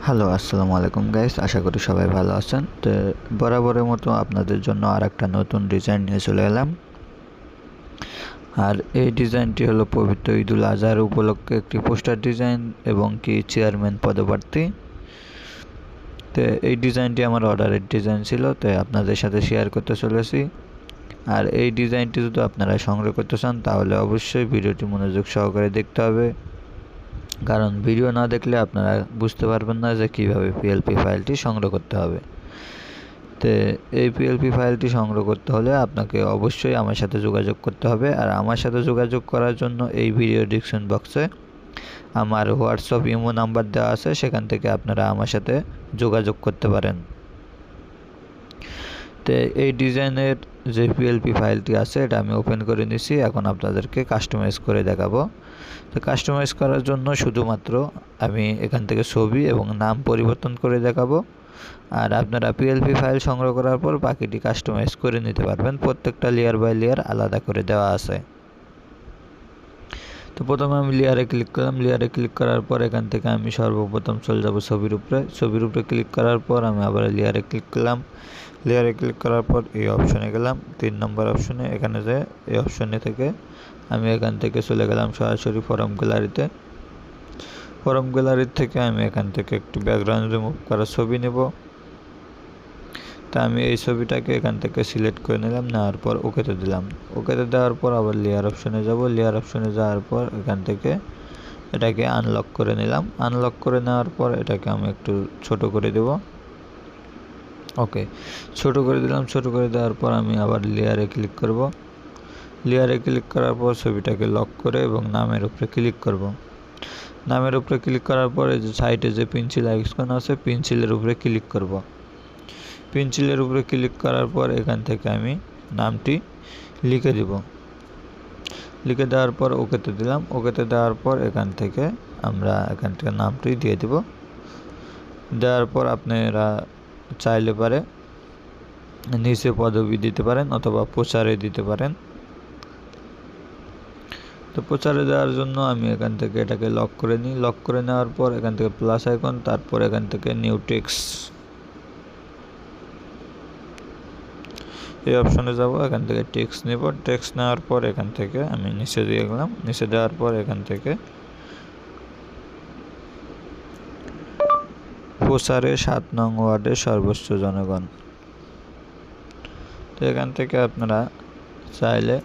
Hello, আসসালামু আলাইকুম guys. আশা করি সবাই ভালো আছেন। তো বরাবরের মতো আপনাদের জন্য আরেকটা নতুন ডিজাইন নিয়ে চলে এলাম। আর এই ডিজাইনটি হলো পবিত্র ঈদুল আজহার উপলক্ষে একটি পোস্টার ডিজাইন এবং কি চেয়ারম্যান পদপ্রার্থী। তো এই ডিজাইনটি আমার অর্ডারের ডিজাইন ছিল, তো আপনাদের সাথে শেয়ার করতে চলেছি। আর এই ডিজাইনটি যদি আপনারা সংগ্রহ করতে চান তাহলে অবশ্যই ভিডিওটি মনোযোগ সহকারে দেখতে হবে, কারণ ভিডিও না দেখলে আপনারা বুঝতে পারবেন না যে কীভাবে পিএলপি ফাইলটি সংগ্রহ করতে হবে। তো এই পিএলপি ফাইলটি সংগ্রহ করতে হলে আপনাকে অবশ্যই আমার সাথে যোগাযোগ করতে হবে। আর আমার সাথে যোগাযোগ করার জন্য এই ভিডিও ডিসক্রিপশন বক্সে আমার হোয়াটসঅ্যাপ ইমো নাম্বার দেওয়া আছে, সেখান থেকে আপনারা আমার সাথে যোগাযোগ করতে পারেন। তো এই ডিজাইনের যে পিএলপি ফাইলটি আছে এটা আমি ওপেন করে নিছি, এখন আপনাদেরকে কাস্টমাইজ করে দেখাবো। তো কাস্টমাইজ করার জন্য শুধুমাত্র আমি এখান থেকে ছবি এবং নাম পরিবর্তন করে দেখাবো। আর আপনারা পিএলপি ফাইল সংগ্রহ করার পর বাকিটি কাস্টমাইজ করে নিতে পারবেন, প্রত্যেকটা লেয়ার বাই লেয়ার আলাদা করে দেওয়া আছে। তো প্রথমে আমি লেয়ারে ক্লিক করলাম। লেয়ারে ক্লিক করার পর এখান থেকে আমি সর্বপ্রথম চলে যাব ছবির উপরে ক্লিক করার পর আমি আবার লেয়ারে ক্লিক করলাম। লেয়ারে ক্লিক করার পর এই অপশনে গেলাম, 3 নম্বর অপশনে। এখানে যে এই অপশনে থেকে আমি এখান থেকে চলে গেলাম সরাসরি ফরম গ্যালারিতে। ফরম গ্যালারির থেকে আমি এখান থেকে একটু ব্যাকগ্রাউন্ড রিমুভ করা ছবি নেব। তা আমি এই ছবিটাকে এখান থেকে সিলেক্ট করে নিলাম, নেওয়ার পর ওকেতে দিলাম। ওকেতে দেওয়ার পর আবার লেয়ার অপশনে যাব। লেয়ার অপশনে যাওয়ার পর এখান থেকে এটাকে আনলক করে নিলাম। আনলক করে নেওয়ার পর এটাকে আমি একটু ছোট করে দেব। ওকে, ছোট করে দিলাম। ছোট করে দেওয়ার পর আমি আবার লেয়ারে ক্লিক করব। লেয়ারে ক্লিক করার পর ছবিটাকে লক করে এবং নামের উপরে ক্লিক করব। নামের উপরে ক্লিক করার পরে যে সাইডে যে পেন্সিল আইকন আছে, পেন্সিলের উপরে ক্লিক করব। পেন্সিলের উপরে ক্লিক করার পর এখান থেকে আমি নামটি লিখে দেব। লিখে দেওয়ার পর ওকেতে দিলাম। ওকেতে দেওয়ার পর এখান থেকে নামটি দিয়ে দেব। দেওয়ার পর আপনারা চাইলে পারে নিচে পদবি দিতে পারেন অথবা প্রচারে দিতে পারেন। তো প্রচারে দেওয়ার জন্য আমি এখান থেকে এটাকে লক করে নিই। লক করে নেওয়ার পর এখান থেকে প্লাস আইকন, তারপর এখান থেকে নিউ টেক্সট এই অপশনে যাব। এখান থেকে টেক্সট নেব। টেক্সট নেওয়ার পর এখান থেকে আমি নিচে দিয়ে গেলাম। নিচে দেওয়ার পর এখান থেকে প্রচারে 7 নং ওয়ার্ডের সর্বোচ্চ জনগণ। তো এখান থেকে আপনারা চাইলে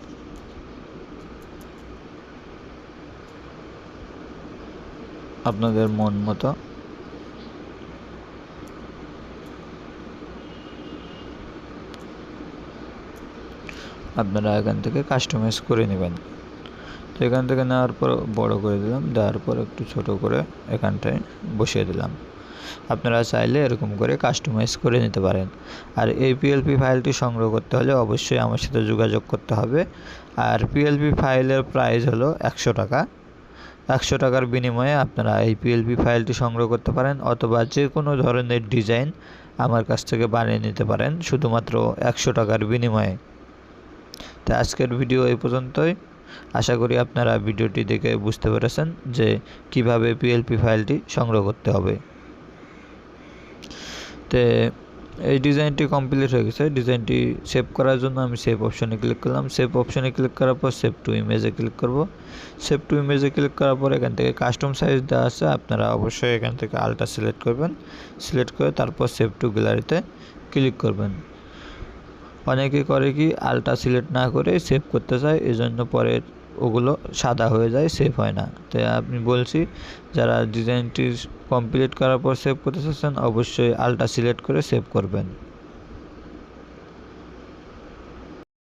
আপনাদের মন মতো আপনারা এখান থেকে কাস্টমাইজ করে নেবেন। তো এখান থেকে নেওয়ার পর বড় করে দিলাম, দেওয়ার পর একটু ছোট করে এখানটায় বসিয়ে দিলাম। আপনারা চাইলে এরকম করে কাস্টমাইজ করে নিতে পারেন। আর এই পিএলপি ফাইলটি সংগ্রহ করতে হলে অবশ্যই আমার সাথে যোগাযোগ করতে হবে। আর পিএলপি ফাইলের প্রাইস হলো 100 টাকা। 100 টাকার বিনিময়ে আপনারা এই পিএলপি ফাইলটি সংগ্রহ করতে পারেন, অথবা যে কোনো ধরনের ডিজাইন আমার কাছ থেকে বানিয়ে নিতে পারেন শুধুমাত্র 100 টাকার বিনিময়ে। তো আজকের ভিডিও এই পর্যন্তই। আশা করি আপনারা ভিডিওটি দেখে বুঝতে পেরেছেন যে কিভাবে পিএলপি ফাইলটি সংগ্রহ করতে হবে। তো এই ডিজাইনটি কমপ্লিট হয়ে গেছে। ডিজাইনটি সেভ করার জন্য আমি সেভ অপশনে ক্লিক করলাম। সেভ অপশনে ক্লিক করার পর সেভ টু ইমেজে ক্লিক করব। সেভ টু ইমেজে ক্লিক করার পর এখান থেকে কাস্টম সাইজ দেওয়া আছে, আপনারা অবশ্যই এখান থেকে আলট্রা সিলেক্ট করবেন। সিলেক্ট করে তারপর সেভ টু গ্যালারিতে ক্লিক করবেন। অনেকে করে কি আলট্রা সিলেক্ট না করে সেভ করতে চায়, এজন্য পরে ওগুলো সাদা হয়ে যায়, সেভ হয় না। তাই আমি বলছি যারা ডিজাইনটি কমপ্লিট করার পর সেভ করতে চাচ্ছেন অবশ্যই আলট্রা সিলেক্ট করে সেভ করবেন।